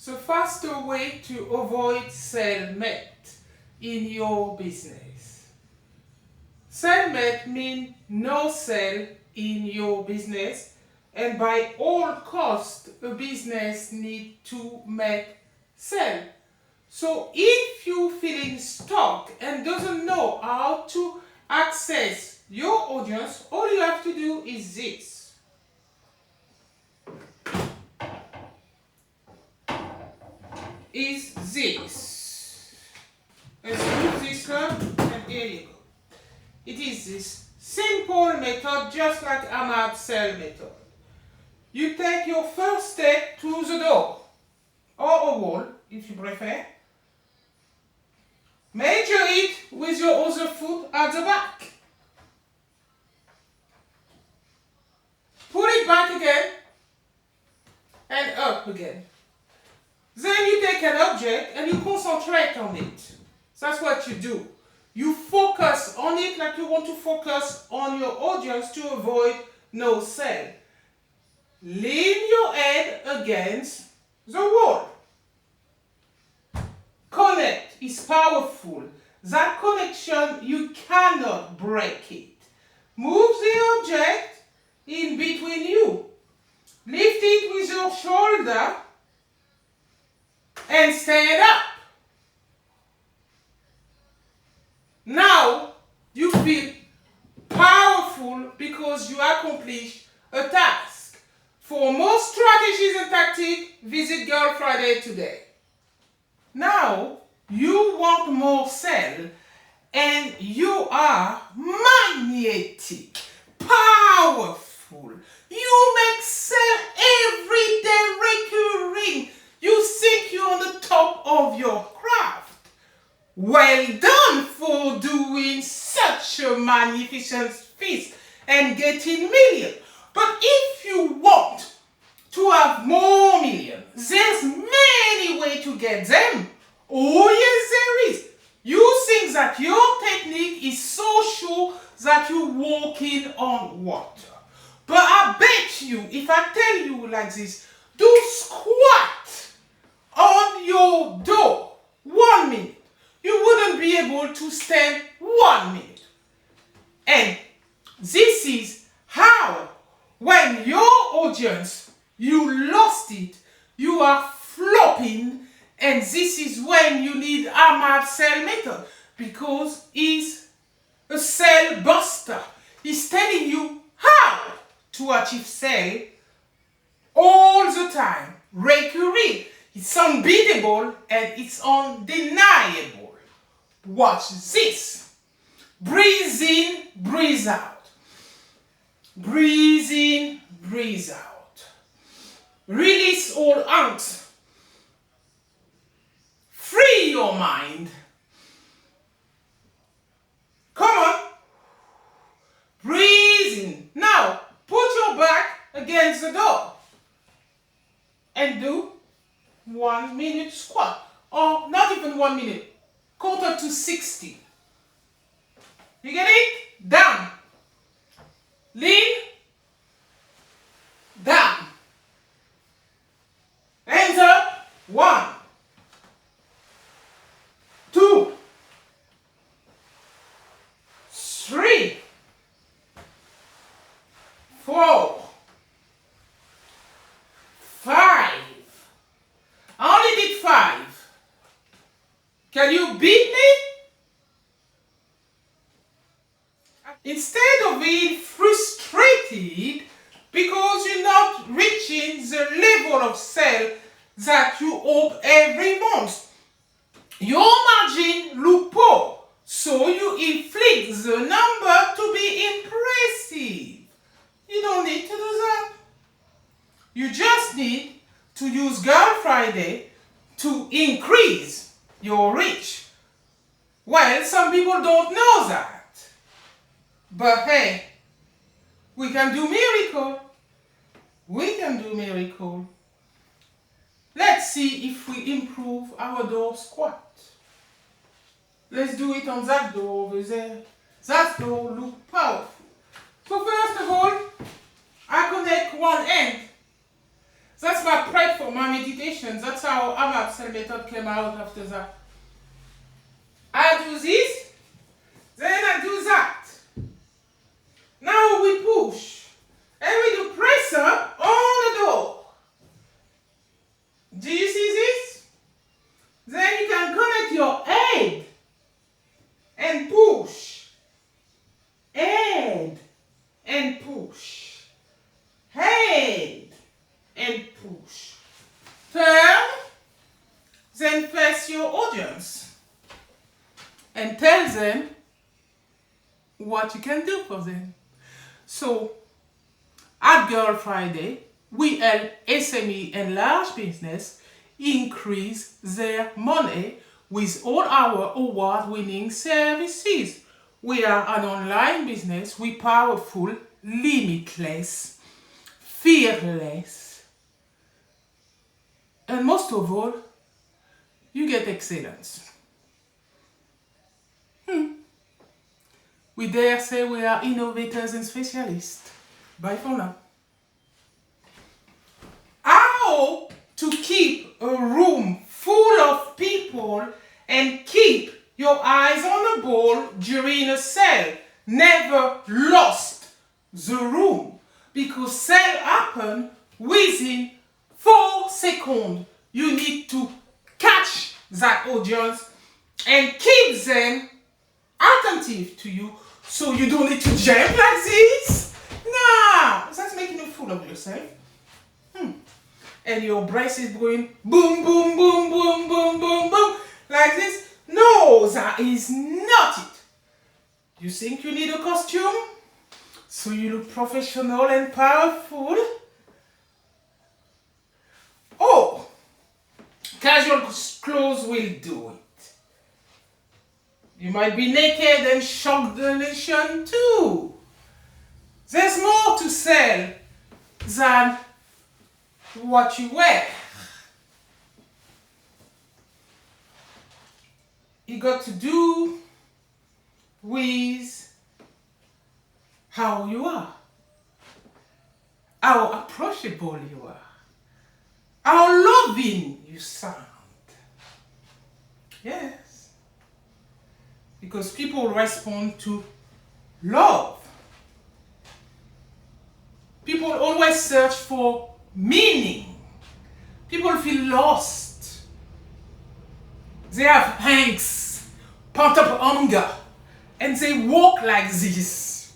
the faster way to avoid cellmate in your business. Cellmate means no sale in your business, and by all costs a business needs to make sale. So if you're feeling stuck and doesn't know how to access your audience, all you have to do is this. Let's move this up, and here you go. It is this simple method, just like Ahmad Cell method. You take your first step to the door, or a wall if you prefer. Measure it with your other foot at the back. Put it back again and up again. Then you take an object and you concentrate on it. That's what you do. You focus on it like you want to focus on your audience to avoid no sale. Lean your head against the wall. Connect is powerful. That connection, you cannot break it. Move the object in between you. Lift it with your shoulder and stand up. Now you feel powerful because you accomplish a task. For more strategies and tactics, visit Girl Friday today. Now you want more sale and you are magnetic, powerful. You make sale every day recurring. You think you're on the top of your craft. Well done for doing such a magnificent feat and getting millions. But if you want to have more millions, there's many ways to get them. Oh yes, there is. You think that your technique is so sure that you're walking on water. But I bet you, if I tell you like this, do squat on your door 1 minute. You wouldn't be able to stand 1 minute. And this is how, when your audience, you lost it, you are flopping, and this is when you need Ahmad Cell method, because he's a sale buster. He's telling you how to achieve sale all the time, recurring. It's unbeatable and it's undeniable. Watch this. Breathe in, breathe out. Breathe in, breathe out. Release all angst. Free your mind. Come on. Breathe in. Now, put your back against the door and do 1 minute squat, or not even 1 minute. Count up to 60. You get it? Down. Lean. Down. Hands up. 1, 2, 3, 4, 5. I only did 5. Can you beat me? Instead of being frustrated because you're not reaching the level of sale that you hope every month, your margin look poor, so you inflict the number to be impressive. You don't need to do that. You just need to use Girl Friday to increase your reach. Well, some people don't know that. But hey, we can do miracle. We can do miracle. Let's see if we improve our door squat. Let's do it on that door over there. That door looks powerful. So first of all, I connect one end. That's my prep for my meditation. directions. That's how AMAP cell method came out after that. I do this, then I do that. Now we push. And we do press up on the door. Do you see this? Then you can connect your head and push. Head and push. Head and push. Turn, then face your audience and tell them what you can do for them. So, at Girl Friday, we help SME and large business increase their money with all our award-winning services. We are an online business. We powerful, limitless, fearless, and most of all, you get excellence. We dare say we are innovators and specialists. Bye for now. How to keep a room full of people and keep your eyes on the ball during a sale. Never lost the room, because sale happen within 4 seconds. You need to catch that audience and keep them attentive to you, so you don't need to jump like this. Nah, that's making a fool of yourself. And your breath is going boom, boom, boom, boom, boom, boom, boom, like this. No, that is not it. You think you need a costume so you look professional and powerful? Oh, casual clothes will do it. You might be naked and shock the nation too. There's more to sell than what you wear. You got to do with how you are, how approachable you are, how loving you sound. Yes. Because people respond to love. People always search for meaning. People feel lost. They have angst, pent up hunger, and they walk like this.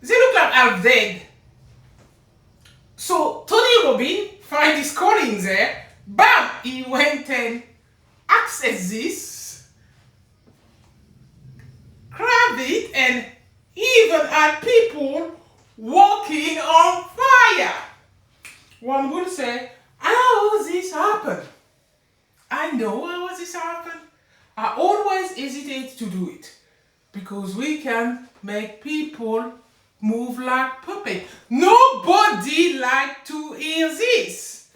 They look like half dead. So Tony Robbins find his calling there. Bam! He went and accessed this, grabbed it, and even had people walking on fire. One would say, how this happened? I know how this happened. I always hesitate to do it because we can make people move like puppets. Nobody likes to hear this.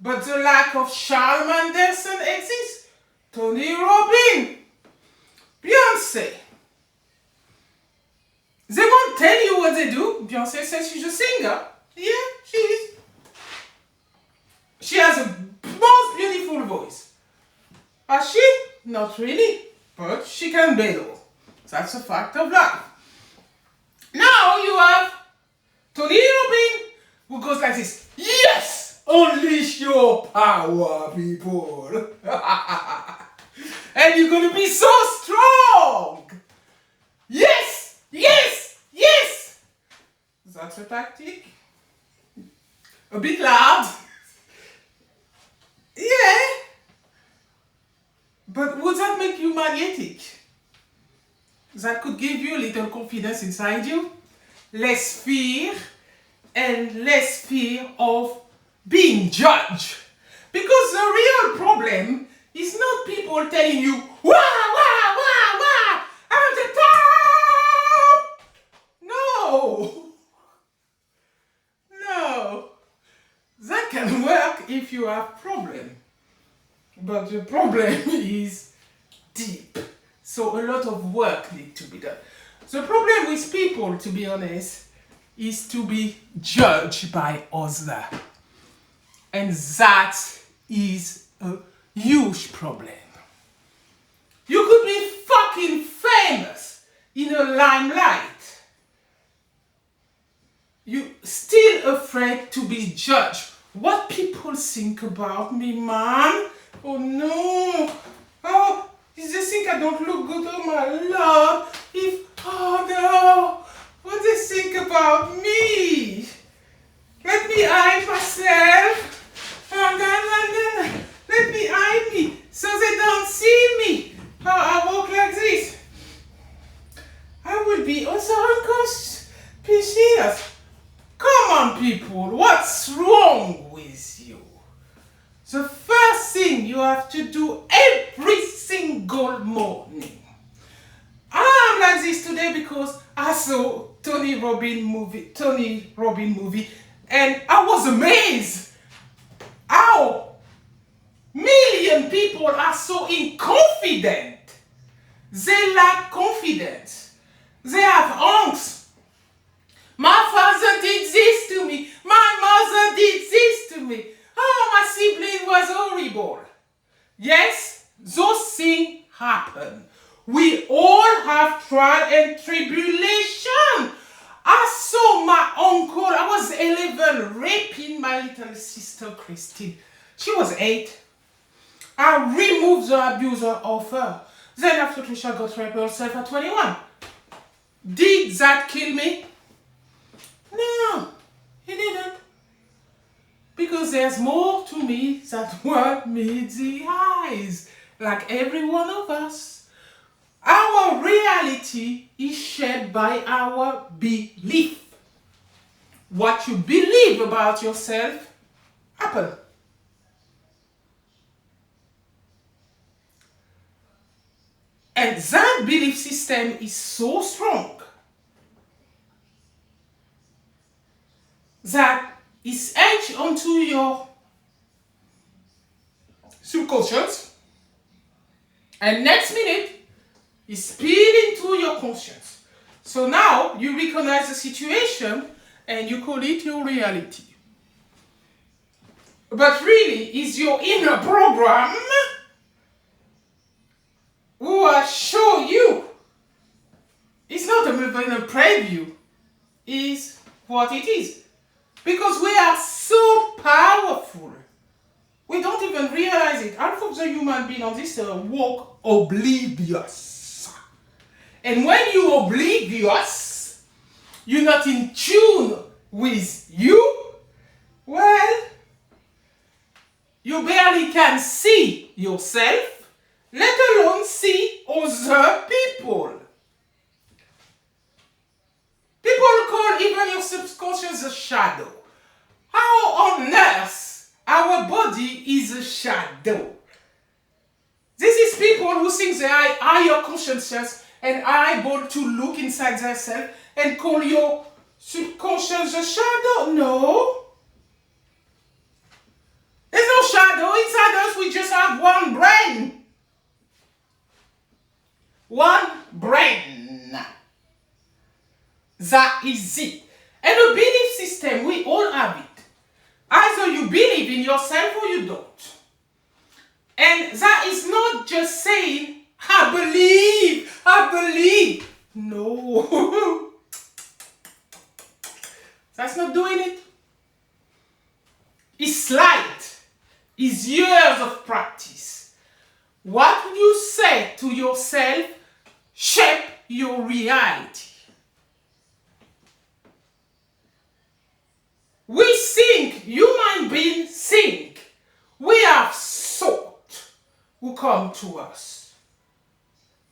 But the lack of Charles Mandelson exists. Tony Robbins, Beyonce. They won't tell you what they do. Beyonce says she's a singer. Yeah, she is. She has a most beautiful voice. Has she? Not really. But she can battle. That's a fact of life. Now you have Tony Robbins who goes like this. Yes! Unleash your power, people. And you're going to be so strong. Yes! Yes! Yes! That's a tactic. A bit loud. Yeah. But would that make you magnetic? That could give you a little confidence inside you. Less fear. And less fear of being judged. Because the real problem is not people telling you, wah, wah, wah, wah, I'm the top! No! No! That can work if you have problem. But the problem is deep. So a lot of work needs to be done. The problem with people, to be honest, is to be judged by others. And that is a huge problem. You could be fucking famous in a limelight. You're still afraid to be judged. What people think about me, man? Oh no. Oh, if they think I don't look good, oh my lord. Oh no. What they think about me? Let me hide myself. Let me hide me so they don't see me. How I walk like this. I will be also unconscious. Please. Come on, people. What's wrong with you? The first thing you have to do every single morning. I'm like this today because I saw Tony Robbins movie, and I was amazed how million people are so inconfident. They lack confidence. They have angst. My father did this to me. My mother did this to me. Oh, my sibling was horrible. Yes, those things happen. We all have trial and tribulation. I saw my uncle, I was 11, raping my little sister Christine. She was 8. I removed the abuser of her. Then after Trisha got raped herself at 21. Did that kill me? No, it didn't. Because there's more to me than what meets the eyes. Like every one of us. Our reality is shaped by our belief. What you believe about yourself happens. And that belief system is so strong that it's etched onto your subconscious, and next minute it's spilled into your conscious. So now you recognize the situation and you call it your reality. But really, it's your inner program who will show you. It's not even a preview, it's what it is. Because we are so powerful. We don't even realize it. Half of the human being on this walk oblivious. And when you're oblivious, you're not in tune with you, well, you barely can see yourself, let alone see other people. People call even your subconscious a shadow. How on earth our body is a shadow? This is people who think they are higher consciousness and are able to look inside themselves and call your subconscious a shadow. No. There's no shadow. Inside us we just have one brain. One brain. That is it. And a belief system, we all have it. Either you believe in yourself or you don't. And that is not just saying, I believe. No. That's not doing it. It's slight. It's years of practice. What you say to yourself shape your reality. We think, human beings think, we have thought who come to us.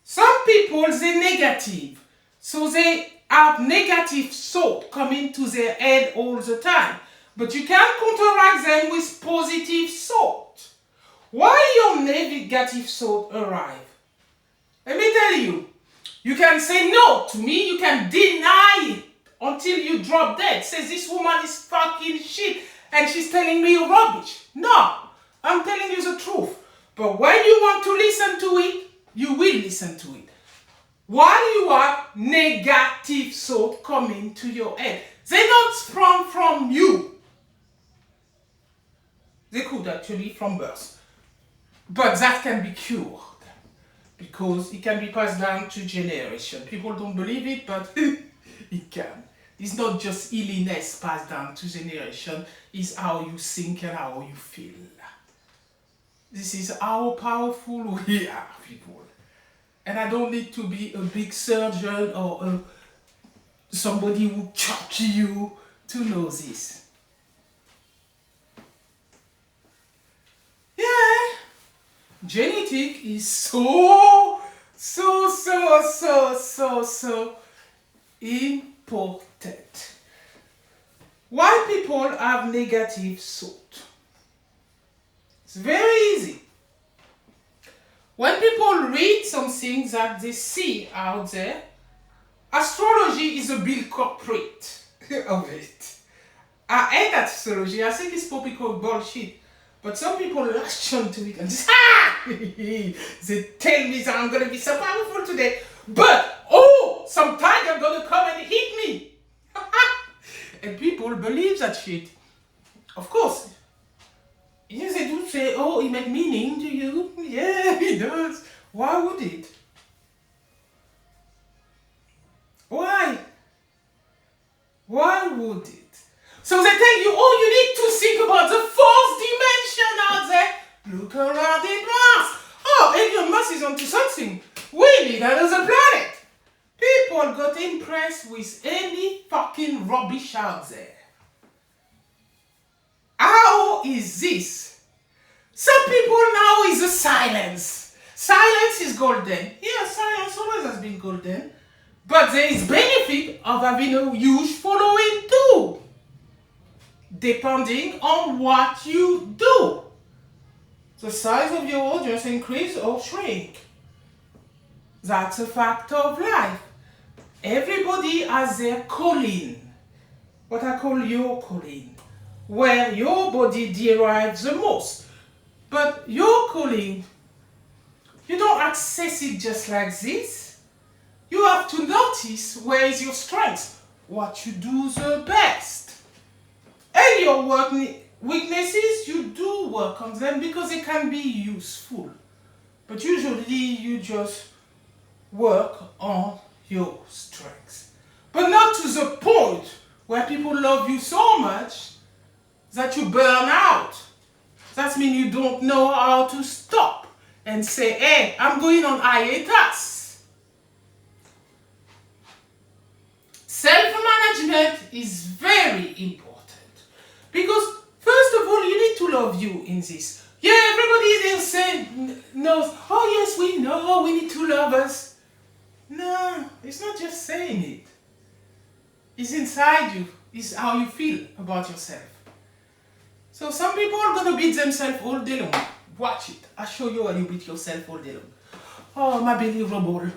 Some people, they're negative, so they have negative thought coming to their head all the time. But you can counteract them with positive thought. Why your negative thought arrive? Let me tell you, you can say no to me, you can deny it until you drop dead. Says this woman is fucking shit and she's telling me rubbish. No, I'm telling you the truth. But when you want to listen to it, you will listen to it. While you have negative thought coming to your head, they don't come from you. They could actually from birth. But that can be cured because it can be passed down to generation. People don't believe it, but it can. It's not just illness passed down to generation, it's how you think and how you feel. This is how powerful we are, people. And I don't need to be a big surgeon or somebody who chop you to know this. Yeah, genetic is so important. Why people have negative thought? It's very easy. When people read something that they see out there, astrology is a big corporate of it. I hate astrology. I think it's typical bullshit. But some people latch on to it and just, they tell me that I'm going to be so powerful today. But, some tiger going to come and hit me. And people believe that shit. Of course. Yes, they do say, it makes meaning to you. Yeah, it does. Why would it? Why? Why would it? So they tell you, you need to think about the fourth dimension out there. Look around in Mars. Elon Musk is onto something. We need another planet. People got impressed with any fucking rubbish out there. How is this? Some people now is a silence. Silence is golden. Yeah, silence always has been golden. But there is benefit of having a huge following too. Depending on what you do. The size of your audience increase or shrink. That's a fact of life. Everybody has their calling. What I call your calling. Where your body derives the most. But your calling, you don't access it just like this. You have to notice where is your strength, what you do the best. And your weaknesses, you do work on them because they can be useful. But usually you just work on your strengths. But not to the point where people love you so much that you burn out. That means you don't know how to stop and say, hey, I'm going on hiatus. Self-management is very important. Because, first of all, you need to love you in this. Yeah, everybody will say, knows, yes, we know, we need to love us. No, it's not just saying it. It's inside you. It's how you feel about yourself. So some people are going to beat themselves all day long. Watch it. I'll show you how you beat yourself all day long. My belly rumble.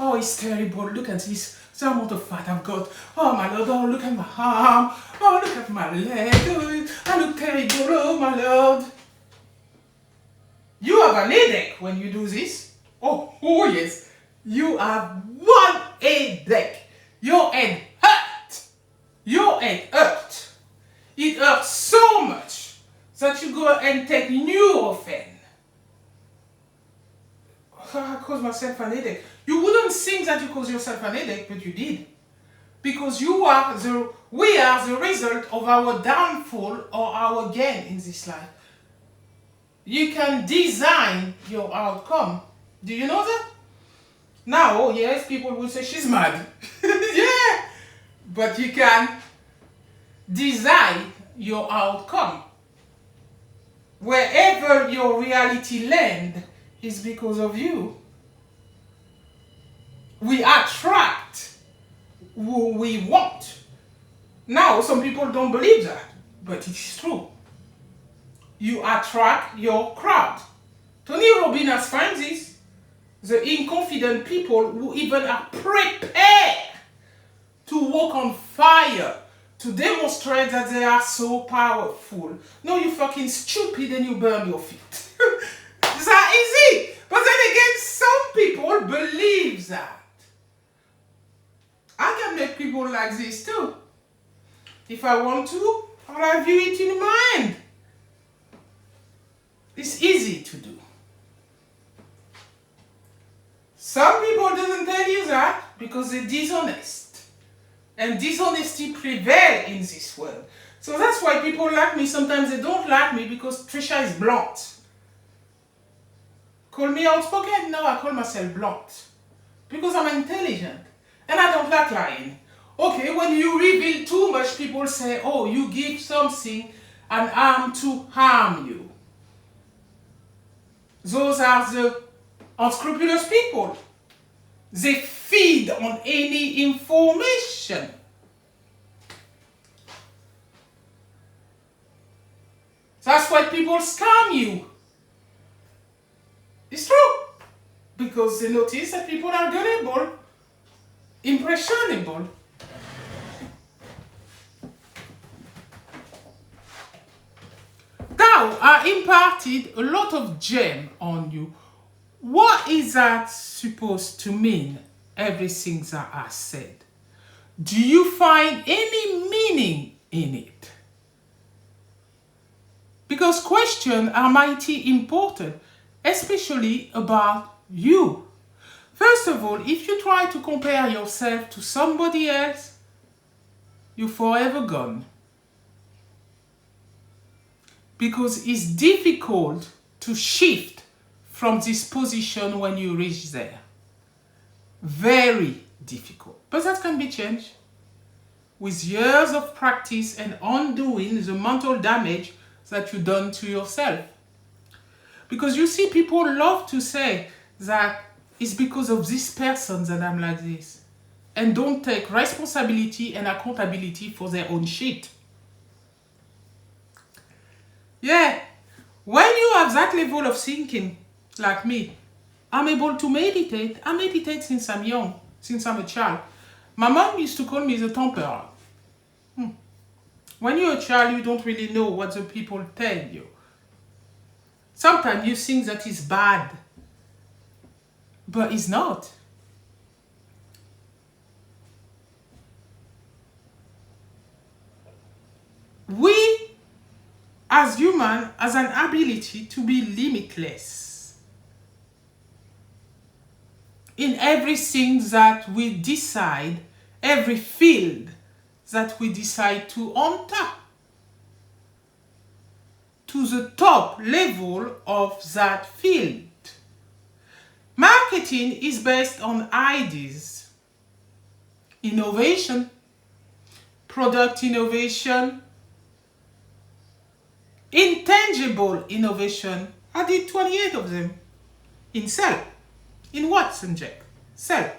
It's terrible. Look at this. The amount of fat I've got. My Lord. Look at my arm. Look at my leg. I look terrible. My Lord. You have an headache when you do this. Yes. You have one headache. Your head hurt. Your head hurt. It hurts so much that you go and take Nurofen. I caused myself an headache. You wouldn't think that you caused yourself an headache, but you did. Because we are the result of our downfall or our gain in this life. You can design your outcome. Do you know that? Now, yes, people will say she's mad. Yeah. But you can design your outcome. Wherever your reality lands is because of you. We attract who we want. Now, some people don't believe that, but it's true. You attract your crowd. Tony Robbins has found this. The inconfident people who even are prepared to walk on fire to demonstrate that they are so powerful. No, you fucking stupid and you burn your feet. It's that easy. But then again, some people believe that. I can make people like this too. If I want to, I'll have you it in mind. because they're dishonest. And dishonesty prevails in this world. So that's why people like me. Sometimes they don't like me because Trisha is blunt. Call me outspoken? No, I call myself blunt. Because I'm intelligent. And I don't like lying. Okay, when you reveal too much, people say, oh, you give something an arm to harm you. Those are the unscrupulous people. They feed on any information. That's why people scam you. It's true. Because they notice that people are gullible, impressionable. Now, I imparted a lot of gem on you. What is that supposed to mean, everything that I said? Do you find any meaning in it? Because questions are mighty important, especially about you. First of all, if you try to compare yourself to somebody else, you're forever gone. Because it's difficult to shift from this position when you reach there. Very difficult. But that can be changed with years of practice and undoing the mental damage that you've done to yourself. Because you see, people love to say that it's because of this person that I'm like this. And don't take responsibility and accountability for their own shit. Yeah, when you have that level of thinking, like me, I'm able to meditate. I meditate since I'm young, since I'm a child. My mom used to call me the temperer. When you're a child, you don't really know what the people tell you. Sometimes you think that is bad, but it's not. We, as human, has an ability to be limitless in everything that we decide, every field that we decide to enter, to the top level of that field. Marketing is based on ideas, innovation, product innovation, intangible innovation. I did 28 of them in cell. In what subject? Cell.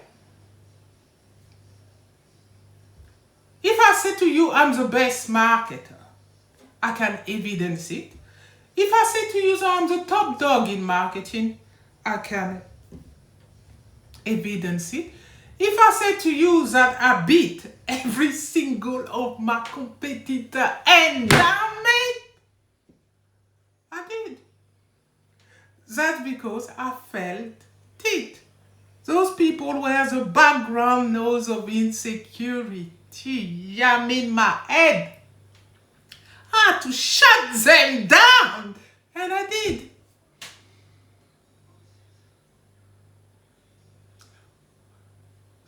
If I say to you, I'm the best marketer, I can evidence it. If I say to you that I'm the top dog in marketing, I can evidence it. If I say to you that I beat every single of my competitor, and damn it, I did. That's because I felt it. Those people were the background noise of insecurity. I'm in my head. I had to shut them down. And I did.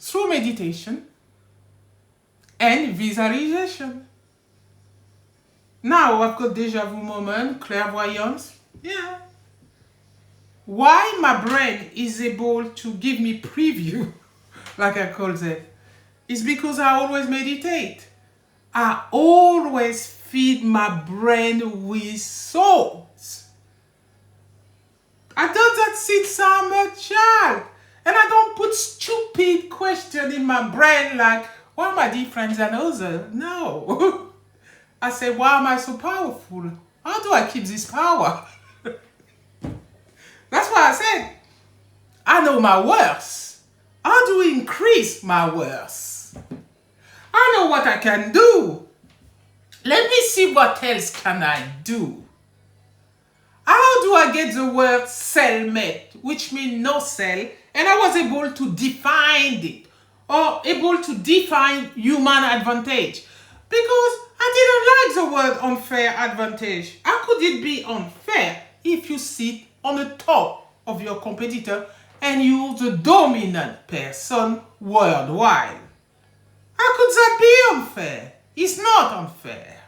Through meditation and visualization. Now I've got deja vu moment, clairvoyance. Yeah. Why my brain is able to give me preview, like I call it, is because I always meditate. I always feed my brain with thoughts. I done that since I'm a child. And I don't put stupid questions in my brain like, why am I different than others? No. I say, why am I so powerful? How do I keep this power? That's why I said, I know my worth. How do I increase my worth? I know what I can do. Let me see what else can I do. How do I get the word cellmate, which means no cell, and I was able to define it, or able to define human advantage? Because I didn't like the word unfair advantage. How could it be unfair if you sit on the top of your competitor and you're the dominant person worldwide. How could that be unfair? It's not unfair.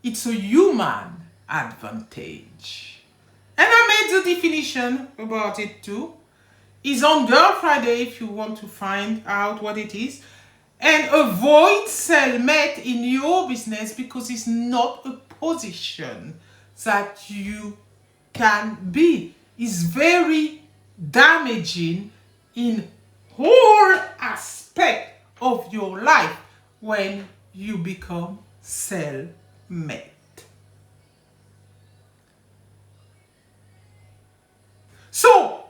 It's a human advantage. And I made the definition about it too. It's on Girl Friday if you want to find out what it is. And avoid cellmate in your business because it's not a position that you can be. It's very damaging in whole aspect of your life when you become cellmate. So,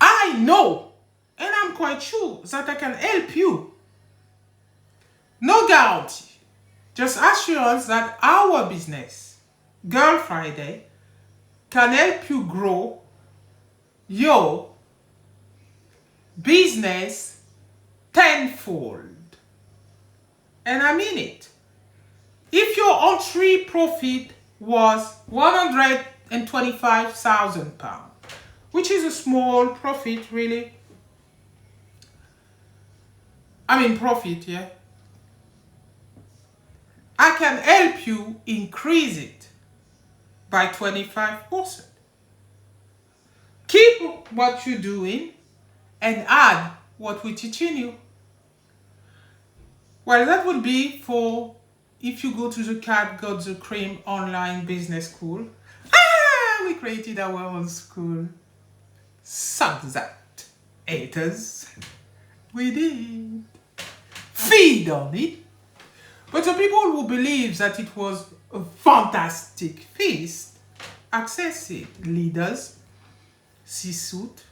I know, and I'm quite sure that I can help you. No guarantee, just assurance that our business, Girl Friday, can help you grow your business tenfold. And I mean it. If your entry profit was £125,000, which is a small profit, really. I mean profit, yeah. I can help you increase it by 25%. Keep what you're doing and add what we're teaching you. Well, that would be for if you go to the Cat Got the Cream online business school. We created our own school. Suck that, haters. We did. Feed on it. But the people who believe that it was a fantastic feast, access it. Leaders, C-suite.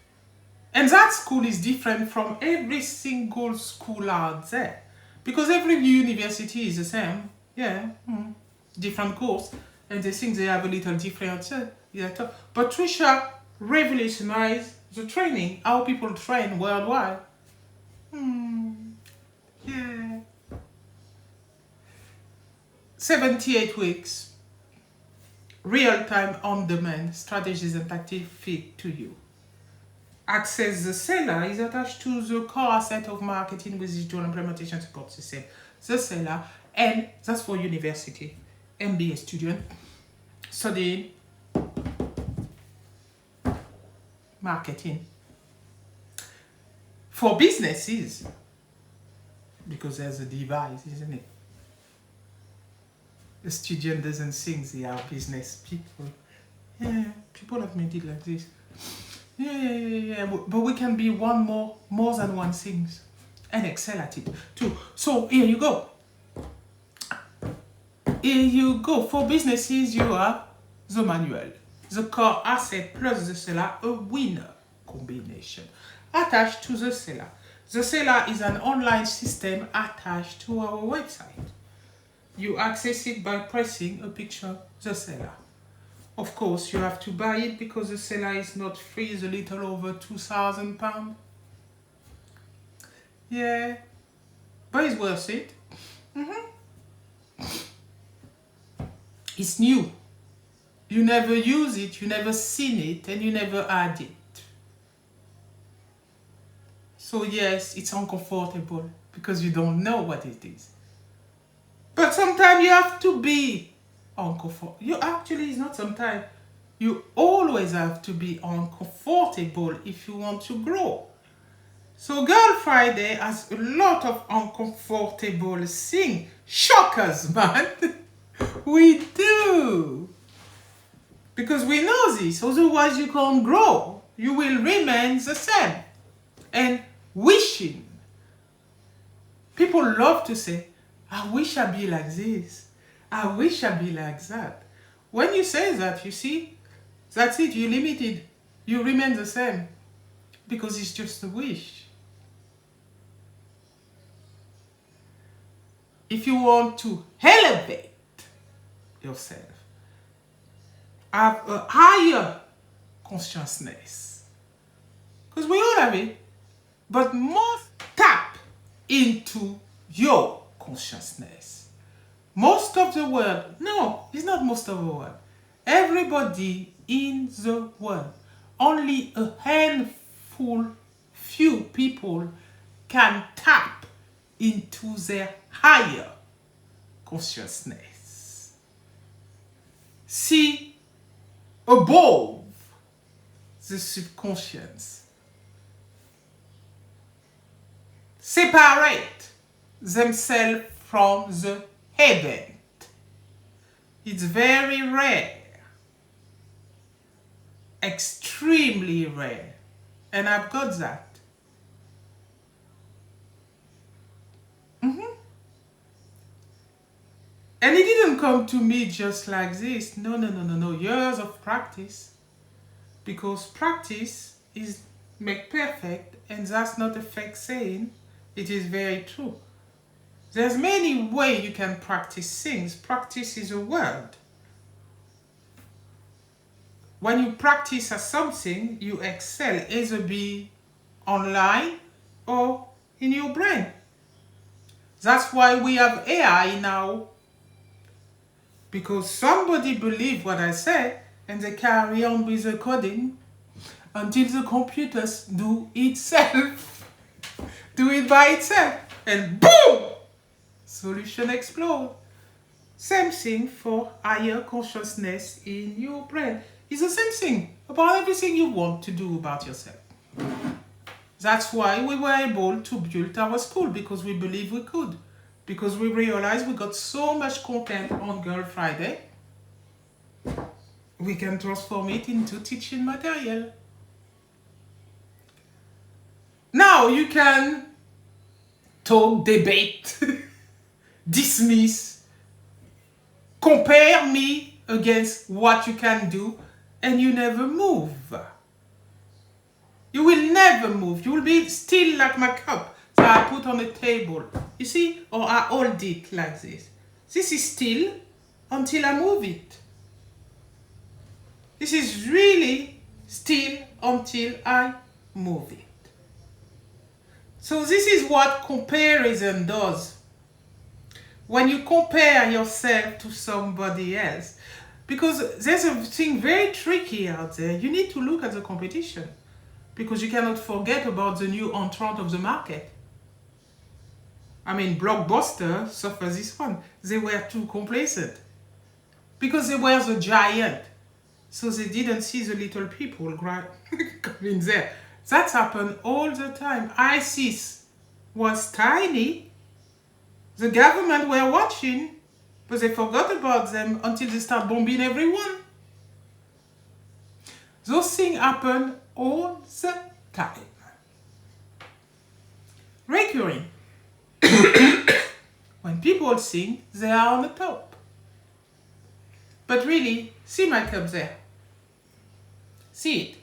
And that school is different from every single school out there. Because every university is the same. Yeah. Different course. And they think they have a little different. But Trisha revolutionized the training. How people train worldwide. Yeah. 78 weeks, real-time, on-demand strategies and tactics fit to you. Access the Seller is attached to the core asset of marketing with digital implementation support system. The Seller, and that's for university, MBA student, studying marketing. For businesses, because there's a device, isn't it? The student doesn't think they are business people. Yeah, people have made it like this. Yeah. But we can be more than one thing and excel at it too. So here you go. Here you go. For businesses, you have the manual, the core asset plus the seller, a winner combination attached to the seller. The seller is an online system attached to our website. You access it by pressing a picture, the seller. Of course, you have to buy it because the seller is not free, it's a little over £2,000. Yeah, but it's worth it. It's new. You never use it, you never seen it, and you never add it. So yes, it's uncomfortable because you don't know what it is. But sometimes you have to be uncomfortable. It's not sometimes. You always have to be uncomfortable if you want to grow. So Girl Friday has a lot of uncomfortable things. Shockers, man. We do. Because we know this. Otherwise you can't grow. You will remain the same. And wishing. People love to say, I wish I'd be like this. I wish I'd be like that. When you say that, you see, that's it. You're limited. You remain the same. Because it's just a wish. If you want to elevate yourself, have a higher consciousness. Because we all have it. But most tap into your consciousness. Most of the world, no, it's not most of the world. Everybody in the world only a handful, few people can tap into their higher consciousness. See above the subconscious. Separate themselves from the heaven. It's very rare. Extremely rare. And I've got that. And it didn't come to me just like this. No. Years of practice. Because practice is make perfect, and that's not a fake saying. It is very true. There's many ways you can practice things. Practice is a word. When you practice at something, you excel, either be online or in your brain. That's why we have AI now. Because somebody believes what I say, and they carry on with the coding until the computers do it by itself. And boom! Solution explode. Same thing for higher consciousness in your brain. It's the same thing about everything you want to do about yourself. That's why we were able to build our school, because we believe we could. Because we realized we got so much content on Girl Friday, we can transform it into teaching material. Now you can talk, debate, dismiss, compare me against what you can do, and you never move. You will never move. You will be still like my cup that I put on the table. You see? Or I hold it like this. This is still until I move it. This is really still until I move it. So this is what comparison does. When you compare yourself to somebody else, because there's a thing very tricky out there. You need to look at the competition, because you cannot forget about the new entrant of the market. I mean, Blockbuster suffers this one. They were too complacent because they were the giant. So they didn't see the little people coming there. That happened all the time. ISIS was tiny. The government were watching, but they forgot about them until they start bombing everyone. Those things happen all the time. Recurring. When people think they are on the top. But really, see my cup there. See it.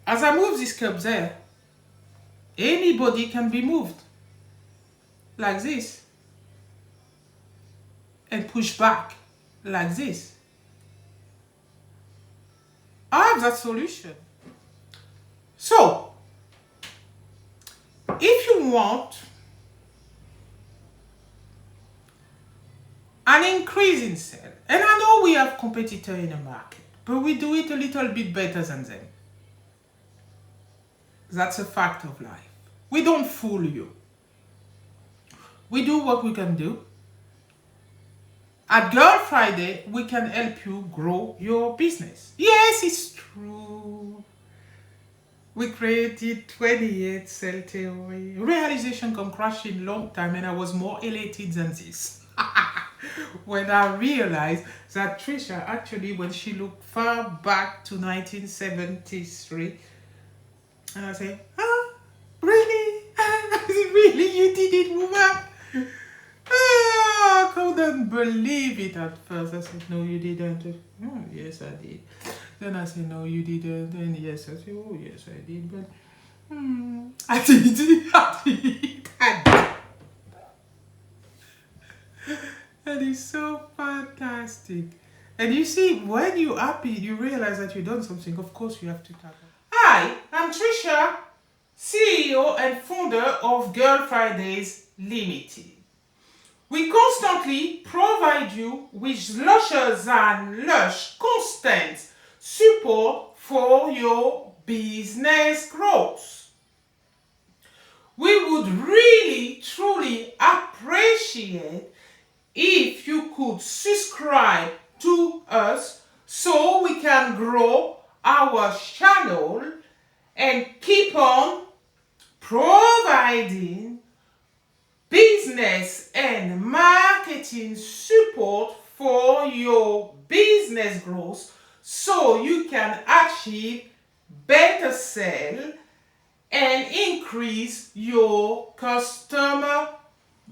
As I move this cup there, anybody can be moved. Like this. And push back. Like this. I have that solution. So, if you want an increase in sales, and I know we have competitors in the market, but we do it a little bit better than them. That's a fact of life. We don't fool you. We do what we can do. At Girl Friday, we can help you grow your business. Yes, it's true. We created 28 cell theory. Realization come crashing long time, and I was more elated than this. When I realized that Trisha actually, when she looked far back to 1973, and I say, really? Really, you did it, woman? I couldn't believe it at first. I said, no, you didn't. Oh, yes, I did. Then I said, no, you didn't. Then yes, I said, oh, yes, I did. But I did. And it's so fantastic. And you see, when you're happy, you realize that you've done something. Of course, you have to tap. Hi, I'm Trisha, CEO and founder of Girl Fridays Limited. We constantly provide you with lusher than lush, constant support for your business growth. We would really, truly appreciate if you could subscribe to us so we can grow our channel and keep on providing business and marketing support for your business growth so you can achieve better sales and increase your customer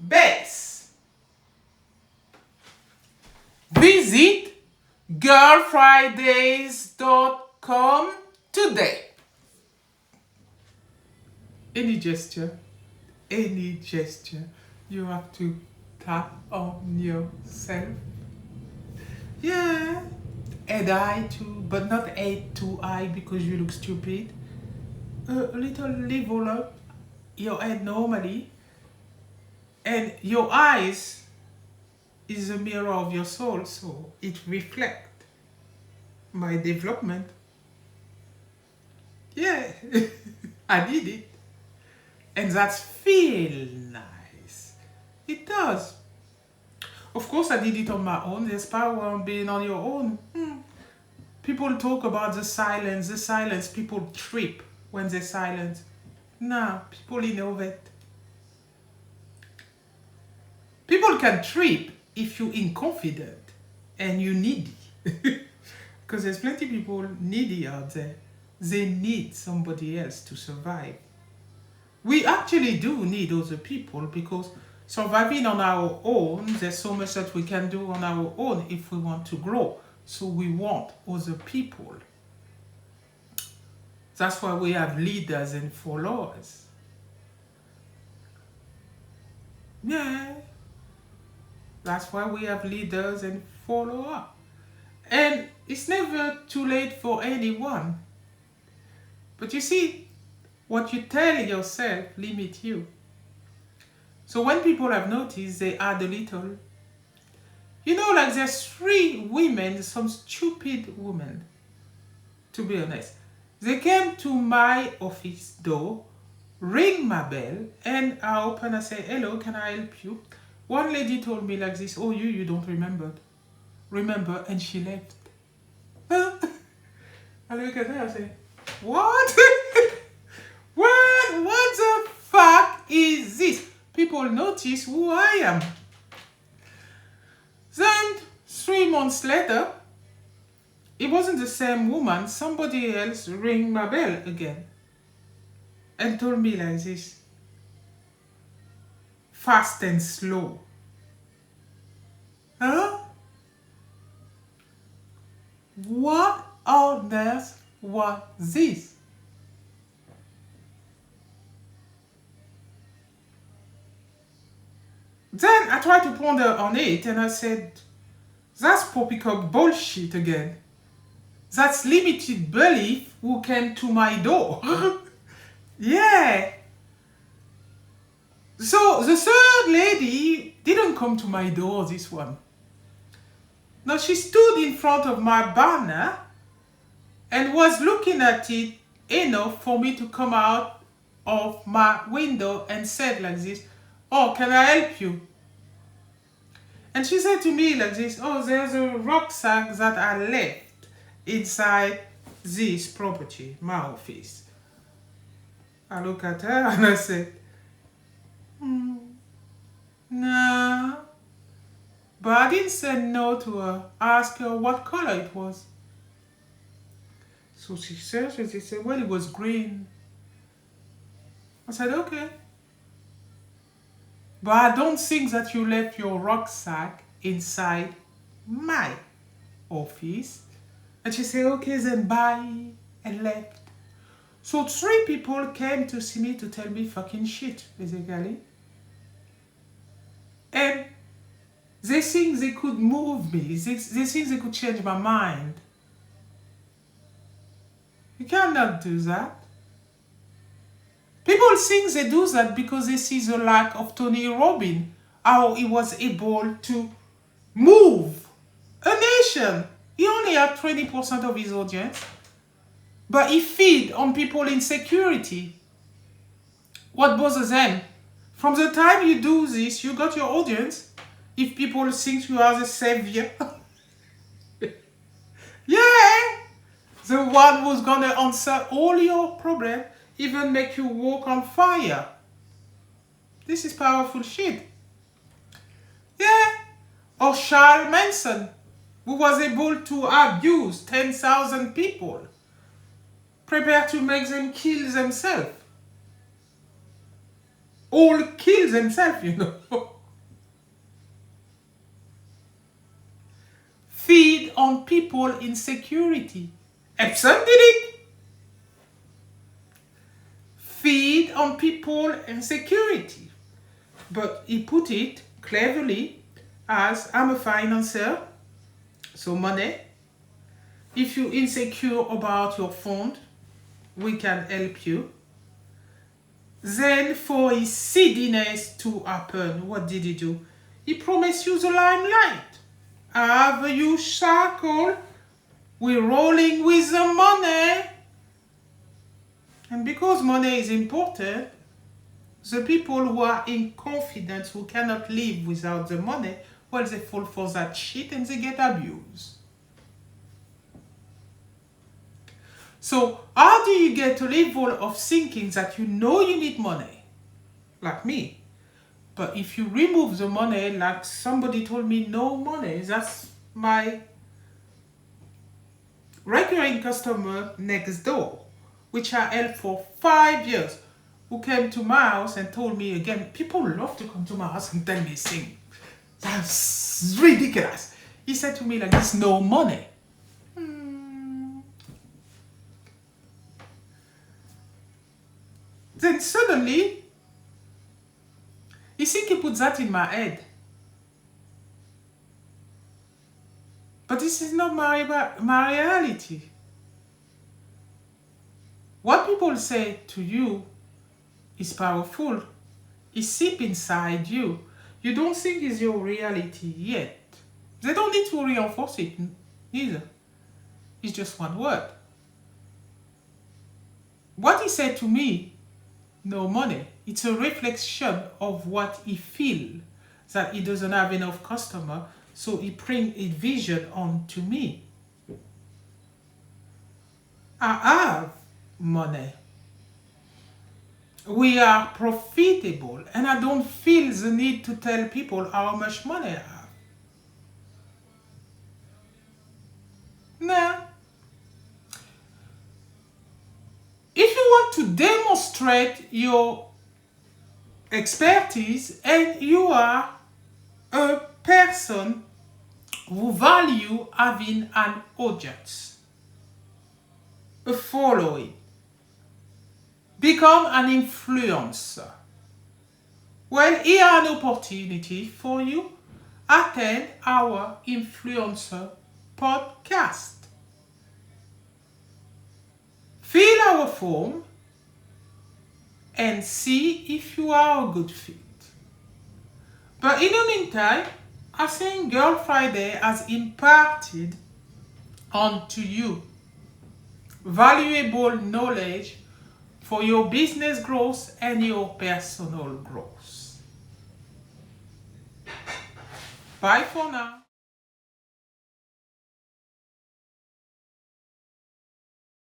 base. Visit girlfridays.com today. Any gesture, you have to tap on yourself. Yeah, add eye too, but not add two eye because you look stupid. A little level up your head normally, and your eyes is a mirror of your soul, so it reflects my development. Yeah, I did it. And that feel nice. It does. Of course, I did it on my own. There's power in being on your own. People talk about the silence. People trip when they're silent. Nah, people innovate. People can trip if you're inconfident and you needy. Because there's plenty of people needy out there. They need somebody else to survive. We actually do need other people because surviving on our own, there's so much that we can do on our own if we want to grow. So we want other people. That's why we have leaders and followers. Yeah. That's why we have leaders and followers. And it's never too late for anyone. But you see, what you tell yourself limits you. So when people have noticed, they add a little. You know, like there's 3 women, some stupid women, to be honest. They came to my office door, ring my bell, and I open and say, hello, can I help you? One lady told me like this, oh, you don't remember, and she left. I look at her and say, what? What the fuck is this? People notice who I am. Then 3 months later, it wasn't the same woman. Somebody else rang my bell again and told me like this, fast and slow. Huh? What on earth was this? Then I tried to ponder on it and I said, that's poppycock bullshit again. That's limited belief who came to my door. Yeah. So the 3rd lady didn't come to my door, this one. No, she stood in front of my banner and was looking at it enough for me to come out of my window and said like this, oh, can I help you? And she said to me like this, oh, there's a rucksack that I left inside this property, my office. I look at her and I said, nah. But I didn't say no to her. I asked her what color it was. So she said, well, it was green. I said, okay. But I don't think that you left your rucksack inside my office. And she said, okay, then bye, and left. So 3 people came to see me to tell me fucking shit, basically. And they think they could move me. They think they could change my mind. You cannot do that. People think they do that because they see the lack of Tony Robbins how he was able to move a nation. He only had 20% of his audience, but he feed on people insecurity. What bothers them? From the time you do this, you got your audience. If people think you are the savior, yeah, the one who's gonna answer all your problems, even make you walk on fire. This is powerful shit. Yeah. Or Charles Manson, who was able to abuse 10,000 people, prepare to make them kill themselves. All kill themselves, you know. Feed on people insecurity. Epson did it. Feed on people insecurity. But he put it cleverly as, I'm a financier, so money. If you're insecure about your fund, we can help you. Then for his seediness to happen, what did he do? He promised you the limelight. Have you shackled? We're rolling with the money. And because money is important, the people who are in confidence, who cannot live without the money, well, they fall for that shit and they get abused. So how do you get a level of thinking that you know you need money? Like me. But if you remove the money, like somebody told me, no money, that's my recurring customer next door, which I helped for 5 years, who came to my house and told me again, people love to come to my house and tell me things. That's ridiculous. He said to me like, there's no money. Then suddenly, you think he put that in my head. But this is not my reality. What people say to you is powerful. It seeps inside you. You don't think it's your reality yet. They don't need to reinforce it neither. It's just one word. What he said to me, no money, it's a reflection of what he feels, that he doesn't have enough customer, so he bring a vision on to me. I have money. We are profitable, and I don't feel the need to tell people how much money I have. No. If you want to demonstrate your expertise and you are a person who value having an audience, a following, become an influencer. Well, here an opportunity for you. Attend our influencer podcast. Fill our form and see if you are a good fit. But in the meantime, I think Girl Friday has imparted onto you valuable knowledge for your business growth and your personal growth. Bye for now.